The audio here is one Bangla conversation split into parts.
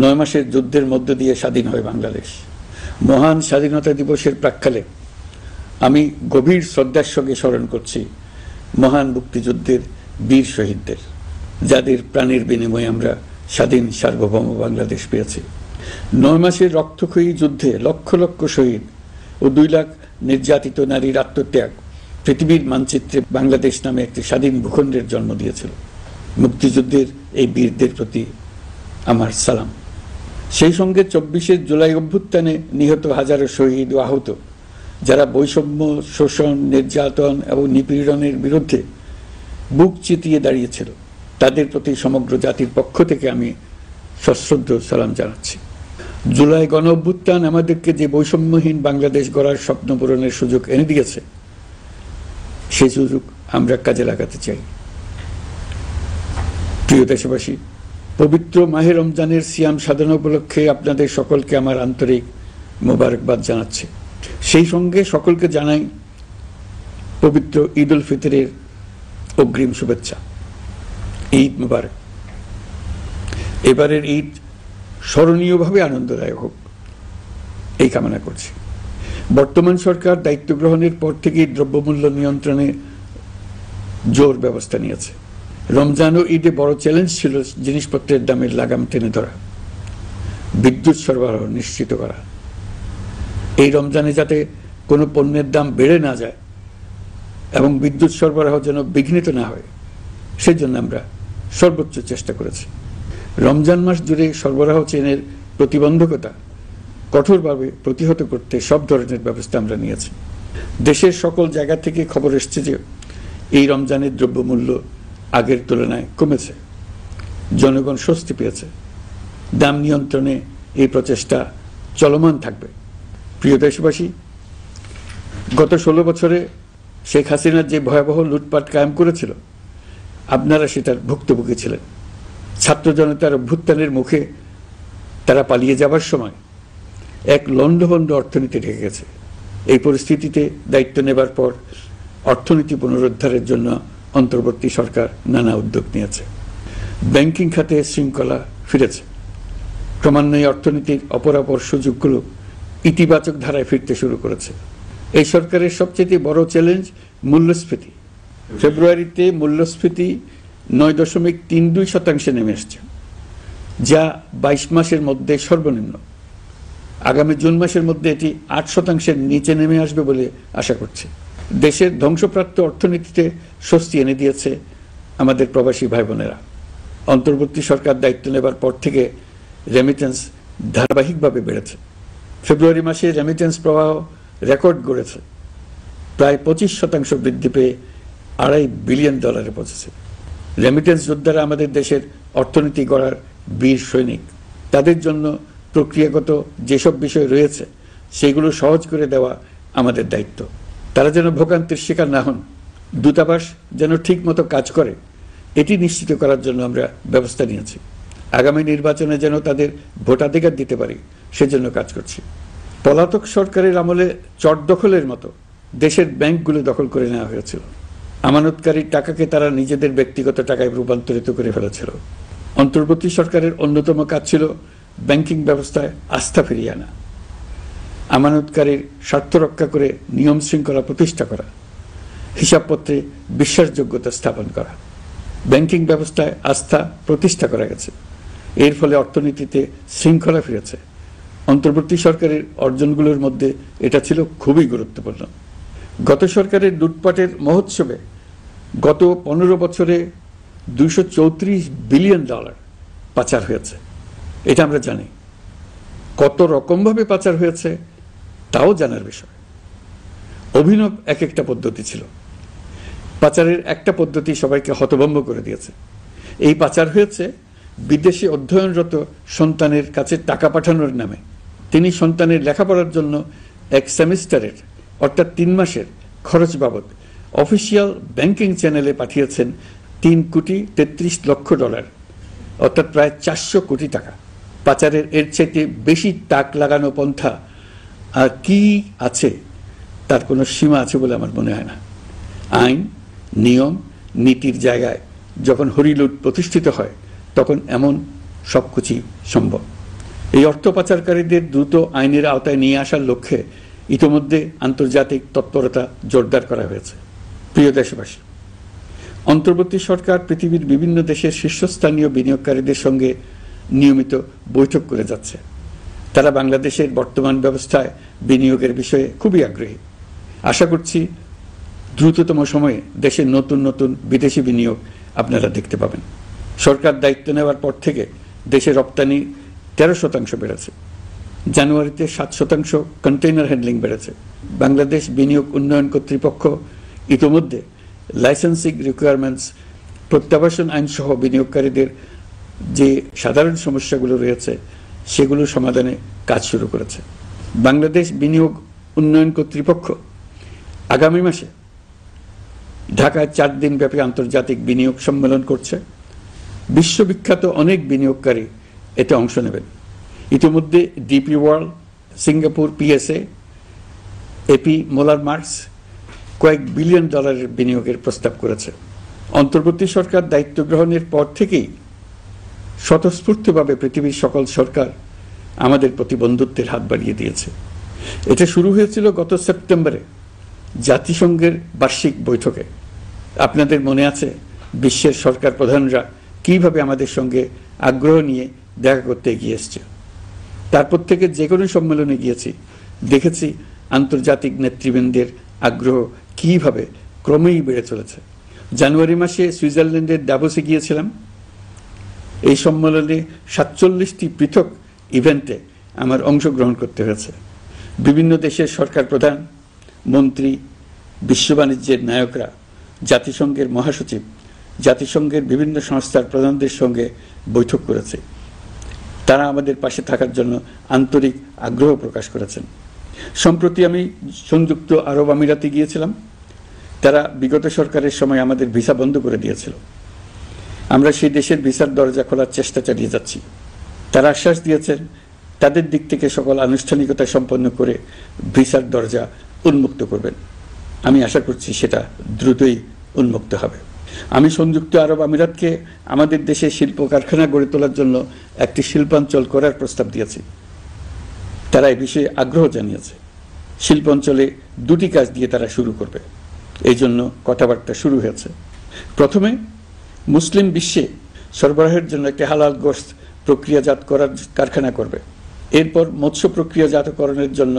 9 মাসের যুদ্ধের মধ্য দিয়ে স্বাধীন হয় বাংলাদেশ। মহান স্বাধীনতা দিবসের প্রাক্কালে আমি গভীর শ্রদ্ধার সঙ্গে স্মরণ করছি মহান মুক্তিযুদ্ধের বীর শহীদদের, যাদের প্রাণের বিনিময়ে আমরা স্বাধীন সার্বভৌম বাংলাদেশ পেয়েছি। 9 মাসের রক্তক্ষয়ী যুদ্ধে লক্ষ লক্ষ শহীদ ও 2 লাখ নির্যাতিত নারীর আত্মত্যাগ পৃথিবীর মানচিত্রে বাংলাদেশ নামে একটি স্বাধীন ভূখণ্ডের জন্ম দিয়েছিল। মুক্তিযুদ্ধের এই বীরদের প্রতি আমার সালাম। সেই সঙ্গে 24শে জুলাই অভ্যুত্থানে নিহত হাজারো শহীদ ও আহত, যারা বৈষম্য, শোষণ, নির্যাতন এবং নিপীড়নের বিরুদ্ধে বুক চিতিয়ে দাঁড়িয়েছিল, তাদের প্রতি সমগ্র জাতির পক্ষ থেকে আমি সশ্রদ্ধ সালাম জানাচ্ছি। জুলাই গণ অভ্যুত্থান আমাদেরকে যে বৈষম্যহীন বাংলাদেশ গড়ার স্বপ্ন পূরণের সুযোগ এনে দিয়েছে, সেই সুযোগ আমরা কাজে লাগাতে চাই। প্রিয় দেশবাসী, পবিত্র মাহে রমজানের সিয়াম সাধনা উপলক্ষে আপনাদের সকলকে আমার আন্তরিক মোবারকবাদ জানাচ্ছি। সেই সঙ্গে সকলকে জানাই পবিত্র ঈদ উল ফিতরের অগ্রিম শুভেচ্ছা। ঈদ মুবারক। এবারের ঈদ স্মরণীয়ভাবে আনন্দদায়ক হোক, এই কামনা করছি। বর্তমান সরকার দায়িত্ব গ্রহণের পর থেকেই দ্রব্যমূল্য নিয়ন্ত্রণে জোর ব্যবস্থা নিয়েছে। রমজান ও ঈদে বড় চ্যালেঞ্জ ছিল জিনিসপত্রের দামের লাগাম টেনে ধরা, বিদ্যুৎ সরবরাহ নিশ্চিত করা। এই রমজানে যাতে কোনো পণ্যের দাম বেড়ে না যায় এবং বিদ্যুৎ সরবরাহ যেন বিঘ্নিত না হয়, সেজন্য আমরা সর্বোচ্চ চেষ্টা করেছি। রমজান মাস জুড়ে সরবরাহ চেনের প্রতিবন্ধকতা কঠোরভাবে প্রতিহত করতে সব ধরনের ব্যবস্থা আমরা নিয়েছি। দেশের সকল জায়গা থেকে খবর এসছে যে এই রমজানের দ্রব্যমূল্য আগের তুলনায় কমেছে, জনগণ স্বস্তি পেয়েছে। দাম নিয়ন্ত্রণে এই প্রচেষ্টা চলমান থাকবে। প্রিয় দেশবাসী, গত 16 বছরে শেখ হাসিনা যে ভয়াবহ লুটপাট কায়েম করেছিল, আপনারা সেটার ভুক্তভোগী ছিলেন। ছাত্র জনতার অভ্যুত্থানের মুখে তারা পালিয়ে যাবার সময় এক লণ্ডভণ্ড অর্থনীতি ঢেকে গেছে। এই পরিস্থিতিতে দায়িত্ব নেবার পর অর্থনীতি পুনরুদ্ধারের জন্য অন্তর্বর্তী সরকার নানা উদ্যোগ নিয়েছে। ব্যাংকিং খাতে শৃঙ্খলা ফিরেছে। ক্রমান্বয়ে অর্থনীতির অপরাপর সুযোগগুলো ইতিবাচক ধারায় ফিরতে শুরু করেছে। এই সরকারের সবচেয়ে বড় চ্যালেঞ্জ মূল্যস্ফীতি। ফেব্রুয়ারিতে মূল্যস্ফীতি 9.32% নেমে এসছে, যা 22 মাসের মধ্যে সর্বনিম্ন। আগামী জুন মাসের মধ্যে এটি 8%-এর নিচে নেমে আসবে বলে আশা করছে। দেশের ধ্বংসপ্রাপ্ত অর্থনীতিতে স্বস্তি এনে দিয়েছে আমাদের প্রবাসী ভাই বোনেরা। অন্তর্বর্তী সরকার দায়িত্ব নেবার পর থেকে রেমিটেন্স ধারাবাহিকভাবে বেড়েছে। ফেব্রুয়ারি মাসে রেমিটেন্স প্রবাহ রেকর্ড গড়েছে, প্রায় 25% বৃদ্ধি পেয়ে $2.5 বিলিয়ন পৌঁছেছে। রেমিটেন্স যোদ্ধারা আমাদের দেশের অর্থনীতি গড়ার বীর সৈনিক। তাদের জন্য প্রক্রিয়াগত যেসব বিষয় রয়েছে, সেগুলো সহজ করে দেওয়া আমাদের দায়িত্ব। তারা যেন ভোগান্তির শিকার না হন, দূতাবাস যেন ঠিক মতো কাজ করে, এটি নিশ্চিত করার জন্য আমরা ব্যবস্থা নিয়েছি। আগামী নির্বাচনে যেন তাদের ভোটাধিকার দিতে পারি, সেজন্য কাজ করছি। পলাতক সরকারের আমলে চট দখলের মতো দেশের ব্যাংকগুলো দখল করে নেওয়া হয়েছিল। আমানতকারীর টাকাকে তারা নিজেদের ব্যক্তিগত টাকায় রূপান্তরিত করে ফেলেছিল। অন্তর্বর্তী সরকারের অন্যতম কাজ ছিল ব্যাংকিং ব্যবস্থায় আস্থা ফিরিয়ে আনা, আমানতকারীর স্বার্থ রক্ষা করে নিয়ম শৃঙ্খলা প্রতিষ্ঠা করা, হিসাবপত্রে বিশ্বাসযোগ্যতা স্থাপন করা। ব্যাংকিং ব্যবস্থায় আস্থা প্রতিষ্ঠা করা গেছে। এর ফলে অর্থনীতিতে শৃঙ্খলা ফিরেছে। অন্তর্বর্তী সরকারের অর্জনগুলোর মধ্যে এটা ছিল খুবই গুরুত্বপূর্ণ। গত সরকারের লুটপাটের মহোৎসবে গত 15 বছরে $234 বিলিয়ন পাচার হয়েছে। এটা আমরা জানি। কত রকমভাবে পাচার হয়েছে তাও জানার বিষয়। অভিনব এক একটা পদ্ধতি ছিল। পাচারের একটা পদ্ধতি সবাইকে হতভম্ব করে দিয়েছে। এই পাচার হয়েছে বিদেশে অধ্যয়নরত সন্তানের কাছে টাকা পাঠানোর নামে। তিনি সন্তানের লেখাপড়ার জন্য এক সেমিস্টারের অর্থাৎ 3 মাসের খরচ বাবদ অফিসিয়াল ব্যাংকিং চ্যানেলে পাঠিয়েছেন $3.33 কোটি, অর্থাৎ প্রায় 400 কোটি টাকা। পাচারের এর চাইতে বেশি তাক লাগানো পন্থা আর কি আছে, তার কোনো সীমা আছে বলে আমার মনে হয় না। আইন, নিয়ম, নীতির জায়গায় যখন হরিলুট প্রতিষ্ঠিত হয়, তখন এমন সবকিছুই সম্ভব। এই অর্থ পাচারকারীদের দ্রুত আইনের আওতায় নিয়ে আসার লক্ষ্যে ইতোমধ্যে আন্তর্জাতিক তৎপরতা জোরদার করা হয়েছে। প্রিয় দেশবাসী, অন্তর্বর্তী সরকার পৃথিবীর বিভিন্ন দেশের শীর্ষস্থানীয় বিনিয়োগকারীদের সঙ্গে নিয়মিত বৈঠক করে যাচ্ছে। তারা বাংলাদেশের বর্তমান ব্যবস্থায় বিনিয়োগের বিষয়ে খুবই আগ্রহী। আশা করছি দ্রুততম সময়ে দেশের নতুন নতুন বিদেশি বিনিয়োগ আপনারা দেখতে পাবেন। সরকার দায়িত্ব নেওয়ার পর থেকে দেশের রপ্তানি 13% বেড়েছে। জানুয়ারিতে 7% কন্টেইনার হ্যান্ডলিং বেড়েছে। বাংলাদেশ বিনিয়োগ উন্নয়ন কর্তৃপক্ষ ইতোমধ্যে লাইসেন্সিং রিকোয়ারমেন্টস, প্রত্যাবাসন আইন সহ বিনিয়োগকারীদের যে সাধারণ সমস্যাগুলো রয়েছে সেগুলো সমাধানে কাজ শুরু করেছে। বাংলাদেশ বিনিয়োগ উন্নয়ন কর্তৃপক্ষ আগামী মাসে ঢাকায় 4 দিন ব্যাপী আন্তর্জাতিক বিনিয়োগ সম্মেলন করছে। বিশ্ববিখ্যাত অনেক বিনিয়োগকারী এতে অংশ নেবেন। ইতিমধ্যে DP World, Singapore PSA, AP Moller Maersk কয়েক বিলিয়ন ডলারের বিনিয়োগের প্রস্তাব করেছে। অন্তর্বর্তী সরকার দায়িত্ব গ্রহণের পর থেকেই স্বতঃস্ফূর্তভাবে পৃথিবীর সকল সরকার আমাদের প্রতি বন্ধুত্বের হাত বাড়িয়ে দিয়েছে। এটা শুরু হয়েছিল গত সেপ্টেম্বরে জাতিসংঘের বার্ষিক বৈঠকে। আপনাদের মনে আছে বিশ্বের সরকার প্রধানরা কিভাবে আমাদের সঙ্গে আগ্রহ নিয়ে দেখা করতে এগিয়ে এসছে। তারপর থেকে যে কোনো সম্মেলনে গিয়েছি, দেখেছি আন্তর্জাতিক নেতৃবৃন্দের আগ্রহ কিভাবে ক্রমেই বেড়ে চলেছে। জানুয়ারি মাসে সুইজারল্যান্ডের ডাভোসে গিয়েছিলাম। এই সম্মেলনে 47টি পৃথক ইভেন্টে আমার অংশগ্রহণ করতে হয়েছে। বিভিন্ন দেশের সরকার প্রধান, মন্ত্রী, বিশ্ব বাণিজ্যের নায়করা, জাতিসংঘের মহাসচিব, জাতিসংঘের বিভিন্ন সংস্থার প্রধানদের সঙ্গে বৈঠক করেছে। তারা আমাদের পাশে থাকার জন্য আন্তরিক আগ্রহ প্রকাশ করেছেন। সম্প্রতি আমি সংযুক্ত আরব আমিরাতে গিয়েছিলাম। তারা বিগত সরকারের সময় আমাদের ভিসা বন্ধ করে দিয়েছিল। আমরা সেই দেশের ভিসার দরজা খোলার চেষ্টা চালিয়ে যাচ্ছি। তারা আশ্বাস দিয়েছেন তাদের দিক থেকে সকল আনুষ্ঠানিকতা সম্পন্ন করে ভিসার দরজা উন্মুক্ত করবেন। আমি আশা করছি সেটা দ্রুতই উন্মুক্ত হবে। আমি সংযুক্ত আরব আমিরাতকে আমাদের দেশে শিল্প কারখানা গড়ে তোলার জন্য একটি শিল্পাঞ্চল করার প্রস্তাব দিয়েছি। তারা এই বিষয়ে আগ্রহ জানিয়েছে। শিল্পাঞ্চলে 2টি কাজ দিয়ে তারা শুরু করবে, এই জন্য কথাবার্তা শুরু হয়েছে। প্রথমে মুসলিম বিশ্বে সরবরাহের জন্য একটি হালাল গোশত প্রক্রিয়াজাত করার কারখানা করবে। এরপর মৎস্য প্রক্রিয়াজাতকরণের জন্য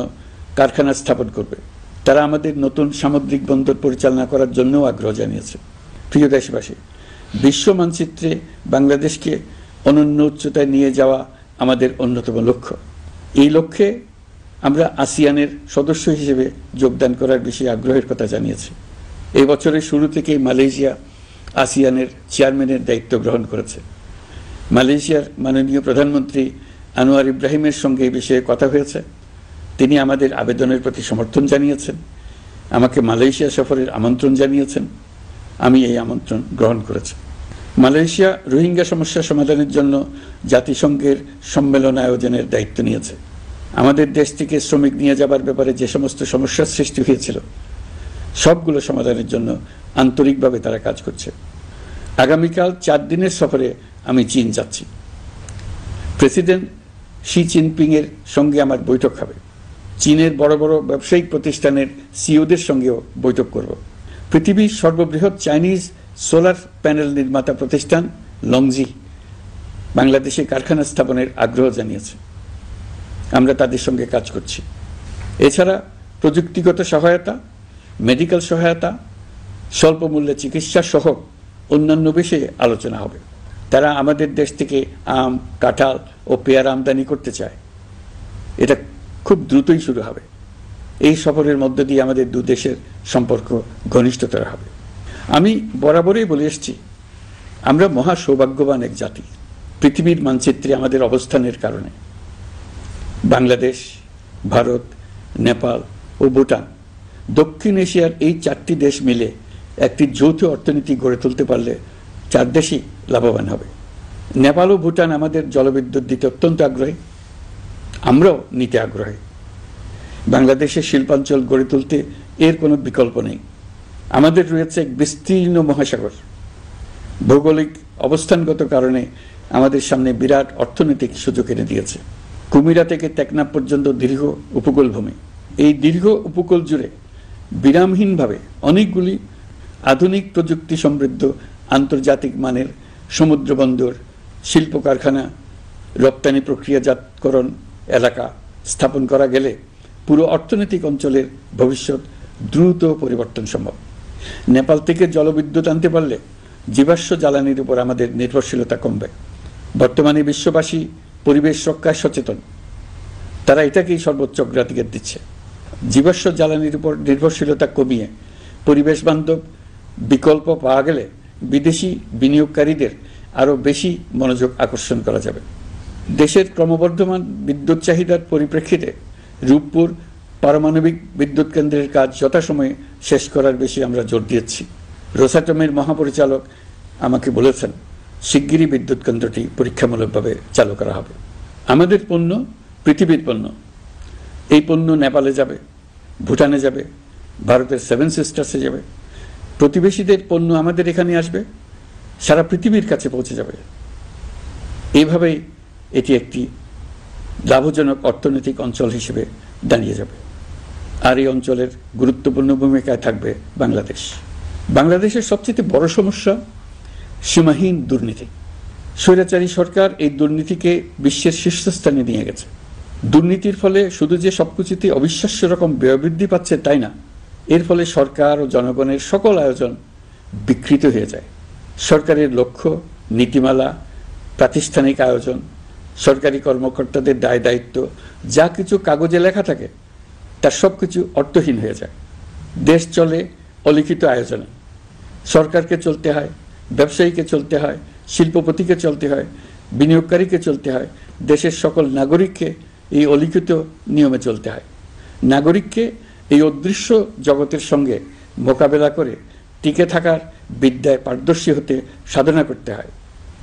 কারখানা স্থাপন করবে। তারা আমাদের নতুন সামুদ্রিক বন্দর পরিচালনা করার জন্যও আগ্রহ জানিয়েছে। প্রিয় দেশবাসী, বিশ্ব মানচিত্রে বাংলাদেশকে অনন্য উচ্চতায় নিয়ে যাওয়া আমাদের অন্যতম লক্ষ্য। এই লক্ষ্যে আমরা আসিয়ানের সদস্য হিসেবে যোগদান করার বিষয়ে আগ্রহের কথা জানিয়েছি। এই বছরের শুরু থেকেই মালয়েশিয়া আসিয়ানের চেয়ারম্যানের দায়িত্ব গ্রহণ করেছে। মালয়েশিয়ার মাননীয় প্রধানমন্ত্রী আনোয়ার ইব্রাহিমের সঙ্গে এই বিষয়ে কথা হয়েছে। তিনি আমাদের আবেদনের প্রতি সমর্থন জানিয়েছেন, আমাকে মালয়েশিয়া সফরের আমন্ত্রণ জানিয়েছেন। আমি এই আমন্ত্রণ গ্রহণ করেছি। মালয়েশিয়া রোহিঙ্গা সমস্যা সমাধানের জন্য জাতিসংঘের সম্মেলন আয়োজনের দায়িত্ব নিয়েছে। আমাদের দেশ থেকে শ্রমিক নিয়ে যাবার ব্যাপারে যে সমস্ত সমস্যার সৃষ্টি হয়েছিল সবগুলো সমাধানের জন্য আন্তরিকভাবে তারা কাজ করছে। আগামীকাল 4 দিনের সফরে আমি চীন যাচ্ছি। প্রেসিডেন্ট শি জিনপিং এর সঙ্গে আমার বৈঠক হবে। চীনের বড় বড় ব্যবসায়িক প্রতিষ্ঠানের সিইওদের সঙ্গেও বৈঠক করব। পৃথিবীর সর্ববৃহৎ চাইনিজ সোলার প্যানেল নির্মাতা প্রতিষ্ঠান লংজি বাংলাদেশে কারখানা স্থাপনের আগ্রহ জানিয়েছে। আমরা তাদের সঙ্গে কাজ করছি। এছাড়া প্রযুক্তিগত সহায়তা, মেডিকেল সহায়তা, স্বল্প মূল্যে চিকিৎসা সহ অন্যান্য বিষয়ে আলোচনা হবে। তারা আমাদের দেশ থেকে আম, কাঁঠাল ও পেয়ারা আমদানি করতে চায়। এটা খুব দ্রুতই শুরু হবে। এই সফরের মধ্য দিয়ে আমাদের 2 দেশের সম্পর্ক ঘনিষ্ঠতর হবে। আমি বরাবরই বলে এসেছি, আমরা মহা সৌভাগ্যবান এক জাতি। পৃথিবীর মানচিত্রে আমাদের অবস্থানের কারণে বাংলাদেশ, ভারত, নেপাল ও ভুটান, দক্ষিণ এশিয়ার এই 4টি দেশ মিলে একটি যৌথ অর্থনীতি গড়ে তুলতে পারলে 4 দেশই লাভবান হবে। নেপাল ও ভুটান আমাদের জলবিদ্যুৎ দিতে অত্যন্ত আগ্রহী, আমরাও নিতে আগ্রহী। বাংলাদেশের শিল্পাঞ্চল গড়ে তুলতে এর কোনো বিকল্প নেই। আমাদের রয়েছে এক বিস্তীর্ণ মহাসাগর। ভৌগোলিক অবস্থানগত কারণে আমাদের সামনে বিরাট অর্থনৈতিক সুযোগ এনে দিয়েছে। কুমিরা থেকে টেকনাফ পর্যন্ত দীর্ঘ উপকূলভূমি। এই দীর্ঘ উপকূল জুড়ে বিরামহীনভাবে অনেকগুলি আধুনিক প্রযুক্তি সমৃদ্ধ আন্তর্জাতিক মানের সমুদ্র বন্দর, শিল্প কারখানা, রপ্তানি প্রক্রিয়াজাতকরণ এলাকা স্থাপন করা গেলে পুরো অর্থনৈতিক অঞ্চলের ভবিষ্যৎ দ্রুত পরিবর্তন সম্ভব। নেপাল থেকে জলবিদ্যুৎ আনতে পারলে জীবাশ্ম জ্বালানির উপর আমাদের নির্ভরশীলতা কমবে। বর্তমানে বিশ্ববাসী পরিবেশ রক্ষায় সচেতন, তারা এটাকেই সর্বোচ্চ অগ্রাধিকার দিচ্ছে। জীবাশ্ম জ্বালানির উপর নির্ভরশীলতা কমিয়ে পরিবেশ বান্ধব বিকল্প পাওয়া গেলে বিদেশি বিনিয়োগকারীদের আরও বেশি মনোযোগ আকর্ষণ করা যাবে। দেশের ক্রমবর্ধমান বিদ্যুৎ চাহিদার পরিপ্রেক্ষিতে রূপপুর পারমাণবিক বিদ্যুৎ কেন্দ্রের কাজ যথাসময়ে শেষ করার বেশি আমরা জোর দিয়েছি। রোসাটমের মহাপরিচালক আমাকে বলেছেন শিগগিরই বিদ্যুৎ কেন্দ্রটি পরীক্ষামূলকভাবে চালু করা হবে। আমাদের পণ্য পৃথিবীর পণ্য। এই পণ্য নেপালে যাবে, ভুটানে যাবে, ভারতের সেভেন সিস্টার্সে যাবে। প্রতিবেশীদের পণ্য আমাদের এখানে আসবে, সারা পৃথিবীর কাছে পৌঁছে যাবে। এইভাবেই এটি একটি লাভজনক অর্থনৈতিক অঞ্চল হিসেবে দাঁড়িয়ে যাবে। আর এই অঞ্চলের গুরুত্বপূর্ণ ভূমিকায় থাকবে বাংলাদেশ। বাংলাদেশের সবচেয়ে বড় সমস্যা সীমাহীন দুর্নীতি। স্বৈরাচারী সরকার এই দুর্নীতিকে বিশ্বের শীর্ষস্থানে নিয়ে গেছে। দুর্নীতির ফলে শুধু যে সবকিছুতে অবিশ্বাস্য রকম ব্যয় বৃদ্ধি পাচ্ছে তাই না, এর ফলে সরকার ও জনগণের সকল আয়োজন বিকৃত হয়ে যায়। সরকারের লক্ষ্য, নীতিমালা, প্রাতিষ্ঠানিক আয়োজন, সরকারি কর্মকর্তাদের দায় দায়িত্ব যা কিছু কাগজে লেখা থাকে তার সব কিছু অর্থহীন হয়ে যায়। দেশ চলে অলিখিত আয়োজনে। সরকারকে চলতে হয়, ব্যবসায়ীকে চলতে হয়, শিল্পপতিকে চলতে হয়, বিনিয়োগকারীকে চলতে হয়, দেশের সকল নাগরিককে এই অলিখিত নিয়মে চলতে হয়। নাগরিককে এই অদৃশ্য জগতের সঙ্গে মোকাবেলা করে টিকে থাকার বিদ্যায় পারদর্শী হতে সাধনা করতে হয়।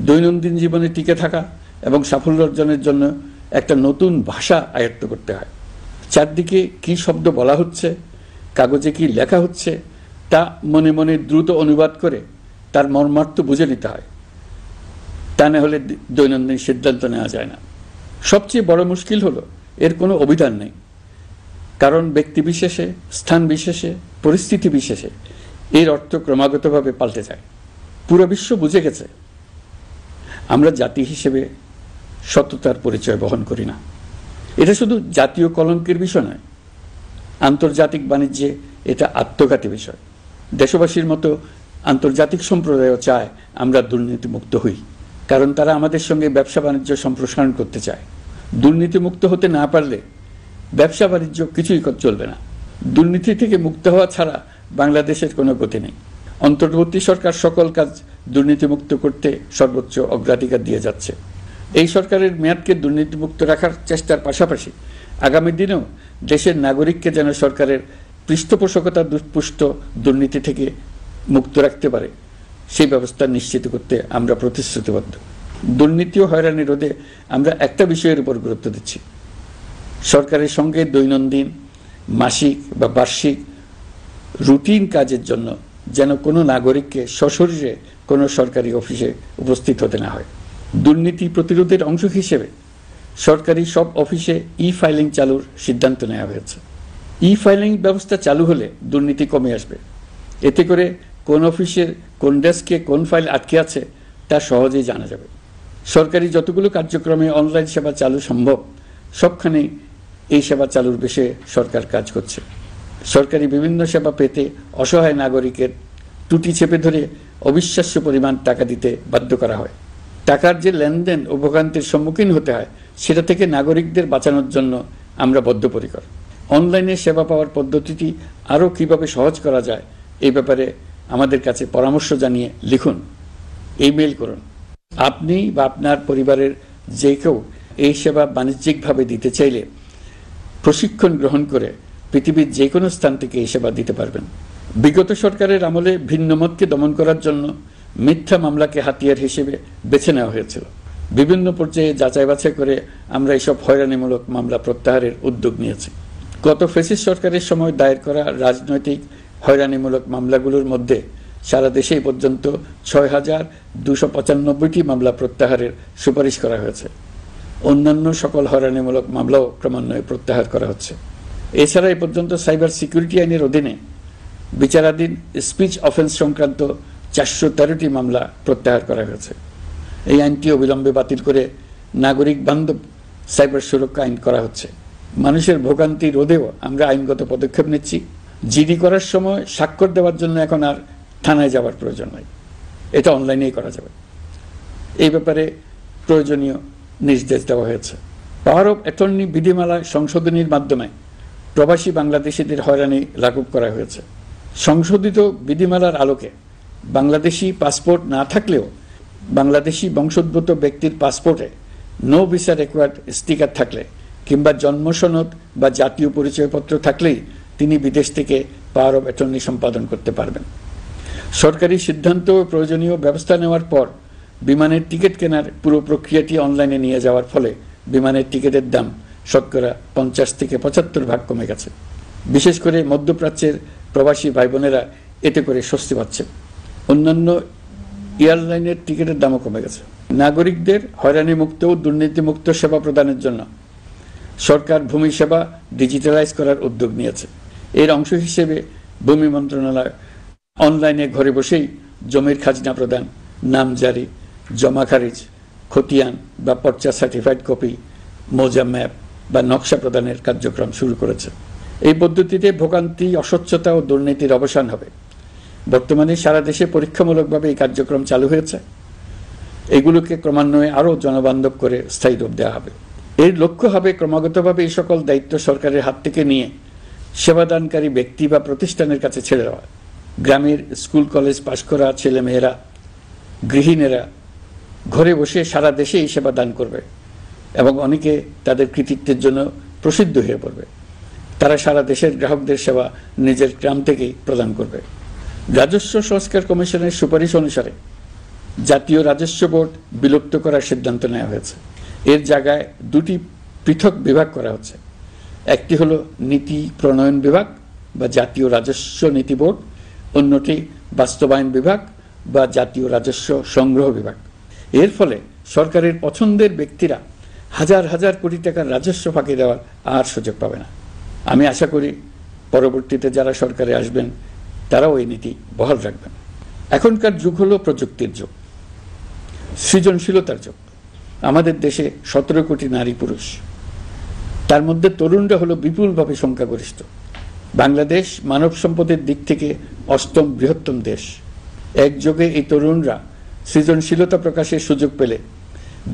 দৈনন্দিন জীবনে টিকে থাকা এবং সাফল্য অর্জনের জন্য একটা নতুন ভাষা আয়ত্ত করতে হয়। চারদিকে কি শব্দ বলা হচ্ছে, কাগজে কি লেখা হচ্ছে তা মনে মনে দ্রুত অনুবাদ করে তার মর্মার্থ বুঝে নিতে হয়। তা না হলে দৈনন্দিন সিদ্ধান্ত নেওয়া যায় না। সবচেয়ে বড় মুশকিল হলো এর কোনো অভিধান নেই। কারণ ব্যক্তি বিশেষে, স্থান বিশেষে, পরিস্থিতি বিশেষে এর অর্থ ক্রমাগতভাবে পাল্টে যায়। পুরো বিশ্ব বুঝে গেছে আমরা জাতি হিসেবে সততার পরিচয় বহন করি না। এটা শুধু জাতীয় কলঙ্কের বিষয় নয়, আন্তর্জাতিক বাণিজ্যে এটা আত্মঘাতী বিষয়। দেশবাসীর মতো আন্তর্জাতিক সম্প্রদায়ও চায় আমরা দুর্নীতিমুক্ত হই, কারণ তারা আমাদের সঙ্গে ব্যবসা বাণিজ্য সম্প্রসারণ করতে চায়। দুর্নীতিমুক্ত হতে না পারলে ব্যবসা বাণিজ্য কিছুই চলবে না। দুর্নীতি থেকে মুক্ত হওয়া ছাড়া বাংলাদেশের কোনো গতি নেই। অন্তর্বর্তী সরকার সকল কাজ দুর্নীতিমুক্ত করতে সর্বোচ্চ অগ্রাধিকার দিয়ে যাচ্ছে। এই সরকারের মেয়াদকে দুর্নীতিমুক্ত রাখার চেষ্টার পাশাপাশি আগামী দিনেও দেশের নাগরিককে যেন সরকারের পৃষ্ঠপোষকতা দুষ্পুষ্ট দুর্নীতি থেকে মুক্ত রাখতে পারে সেই ব্যবস্থা নিশ্চিত করতে আমরা প্রতিশ্রুতিবদ্ধ। দুর্নীতি ও হয়রানি রোধে আমরা একটা বিষয়ের উপর গুরুত্ব দিচ্ছি। সরকারের সঙ্গে দৈনন্দিন, মাসিক বা বার্ষিক রুটিন কাজের জন্য যেন কোনো নাগরিককে সশরীরে কোনো সরকারি অফিসে উপস্থিত হতে না হয়। দুর্নীতি প্রতিরোধের অংশ হিসেবে সরকারি সব অফিসে ই-ফাইলিং চালুর সিদ্ধান্ত নেওয়া হয়েছে। ই-ফাইলিং ব্যবস্থা চালু হলে দুর্নীতি কমে আসবে। এতে করে কোন অফিসের কোন ডেস্কে কোন ফাইল আটকে আছে তা সহজেই জানা যাবে। সরকারি যতগুলো কার্যক্রমে অনলাইন সেবা চালু সম্ভব সবখানেই এই সেবা চালুর বেশে সরকার কাজ করছে। সরকারি বিভিন্ন সেবা পেতে অসহায় নাগরিকের টুটি চেপে ধরে অবিশ্বাস্য পরিমাণ টাকা দিতে বাধ্য করা হয়। টাকার যে লেনদেন ও ভোগান্তির সম্মুখীন হতে হয় সেটা থেকে নাগরিকদের বাঁচানোর জন্য আমরা বদ্ধপরিকর। অনলাইনে সেবা পাওয়ার পদ্ধতিটি আরও কিভাবে সহজ করা যায় এই ব্যাপারে আমাদের কাছে পরামর্শ জানিয়ে লিখুন, ইমেইল করুন। আপনি বা আপনার পরিবারের যে কেউ এই সেবা বাণিজ্যিকভাবে দিতে চাইলে প্রশিক্ষণ গ্রহণ করে পৃথিবীর যে কোনো স্থান থেকে এই সেবা দিতে পারবেন। বিগত সরকারের আমলে ভিন্ন মতকে দমন করার জন্য মিথ্যা মামলাকে হাতিয়ার হিসেবে বেছে নেওয়া হয়েছিল। বিভিন্ন পর্যায়ে যাচাই বাছাই করে আমরা এইসব হয়রানিমূলক মামলা প্রত্যাহারের উদ্যোগ নিয়েছি। গত ফ্যাসিস্ট সরকারের সময় দায়ের করা রাজনৈতিক হয়রানিমূলক মামলাগুলোর মধ্যে সারা দেশেই পর্যন্ত ৬,২৯৫টি মামলা প্রত্যাহারের সুপারিশ করা হয়েছে। অন্যান্য সকল হয়রানিমূলক মামলাও ক্রমান্বয়ে প্রত্যাহার করা হচ্ছে। এছাড়া এ পর্যন্ত সাইবার সিকিউরিটি আইনের অধীনে বিচারাধীন স্পিচ অফেন্স সংক্রান্ত 413টি মামলা প্রত্যাহার করা হয়েছে। এই আইনটি অবিলম্বে বাতিল করে নাগরিক বান্ধব সাইবার সুরক্ষা আইন করা হচ্ছে। মানুষের ভোগান্তি রোধেও আমরা আইনগত পদক্ষেপ নিচ্ছি। জিডি করার সময় স্বাক্ষর দেওয়ার জন্য এখন আর থানায় যাওয়ার প্রয়োজন নাই, এটা অনলাইনেই করা যাবে। এই ব্যাপারে প্রয়োজনীয় নির্দেশ দেওয়া হয়েছে। পাওয়ার অফ অ্যাটর্নি বিধিমালা সংশোধনীর মাধ্যমে প্রবাসী বাংলাদেশিদের হয়রানি লাঘব করা হয়েছে। সংশোধিত বিধিমালার আলোকে বাংলাদেশি পাসপোর্ট না থাকলেও বাংলাদেশি বংশোদ্ভূত ব্যক্তির পাসপোর্টে নো ভিসা রিকোয়ার্ড স্টিকার থাকলে কিংবা জন্ম সনদ বা জাতীয় পরিচয়পত্র থাকলেই তিনি বিদেশ থেকে পাওয়ার অফ অ্যাটর্নি সম্পাদন করতে পারবেন। সরকারি সিদ্ধান্ত ও প্রয়োজনীয় ব্যবস্থা নেওয়ার পর বিমানের টিকিট কেনার পুরো প্রক্রিয়াটি অনলাইনে নিয়ে যাওয়ার ফলে বিমানের টিকিটের দাম শতকরা 50 থেকে 75% কমে গেছে। বিশেষ করে মধ্যপ্রাচ্যের প্রবাসী ভাই বোনেরা এতে করে স্বস্তি পাচ্ছে। অন্যান্য এয়ারলাইনের টিকিটের দামও কমে গেছে। নাগরিকদের হয়রানিমুক্ত ও দুর্নীতিমুক্ত সেবা প্রদানের জন্য সরকার ভূমি সেবা ডিজিটালাইজ করার উদ্যোগ নিয়েছে। এর অংশ হিসেবে ভূমি মন্ত্রণালয় অনলাইনে ঘরে বসেই জমির খাজনা প্রদান, নামজারি, জমা খারিজ, খতিয়ান বা পর্চা সার্টিফাইড কপি, মৌজা ম্যাপ বা নকশা প্রদানের কার্যক্রম শুরু করেছে। এই পদ্ধতিতে ভোগান্তি, অস্বচ্ছতা ও দুর্নীতির অবসান হবে। বর্তমানে সারা দেশে পরীক্ষামূলকভাবে এই কার্যক্রম চালু হয়েছে। এগুলোকে ক্রমান্বয়ে আরও জনবান্ধব করে স্থায়ী রূপ দেওয়া হবে। এর লক্ষ্য হবে ক্রমাগতভাবে এই সকল দায়িত্ব সরকারের হাত থেকে নিয়ে সেবাদানকারী ব্যক্তি বা প্রতিষ্ঠানের কাছে ছেড়ে দেওয়া। গ্রামের স্কুল কলেজ পাশ করা ছেলেমেয়েরা, গৃহিণীরা ঘরে বসে সারা দেশে এই সেবা দান করবে এবং অনেকে তাদের কৃতিত্বের জন্য প্রসিদ্ধ হয়ে পড়বে। তারা সারা দেশের গ্রাহকদের সেবা নিজের গ্রাম থেকেই প্রদান করবে। রাজস্ব সংস্কার কমিশনের সুপারিশ অনুসারে জাতীয় রাজস্ব বোর্ড বিলুপ্ত করার সিদ্ধান্ত নেওয়া হয়েছে। এর জায়গায় দুটি পৃথক বিভাগ করা হচ্ছে। একটি হলো নীতি প্রণয়ন বিভাগ বা জাতীয় রাজস্ব নীতি বোর্ড, অন্যটি বাস্তবায়ন বিভাগ বা জাতীয় রাজস্ব সংগ্রহ বিভাগ। এর ফলে সরকারের পছন্দের ব্যক্তিরা হাজার হাজার কোটি টাকার রাজস্ব ফাঁকি দেওয়ার আর সুযোগ পাবে না। আমি আশা করি পরবর্তীতে যারা সরকারে আসবেন তারাও এই নীতি বহাল রাখবেন। এখনকার যুগ হলো প্রযুক্তির যুগ, সৃজনশীলতার যুগ। আমাদের দেশে 17 কোটি নারী পুরুষ, তার মধ্যে তরুণরা হলো বিপুলভাবে সংখ্যাগরিষ্ঠ। বাংলাদেশ মানব সম্পদের দিক থেকে 8ম বৃহত্তম দেশ। একযোগে এই তরুণরা সৃজনশীলতা প্রকাশের সুযোগ পেলে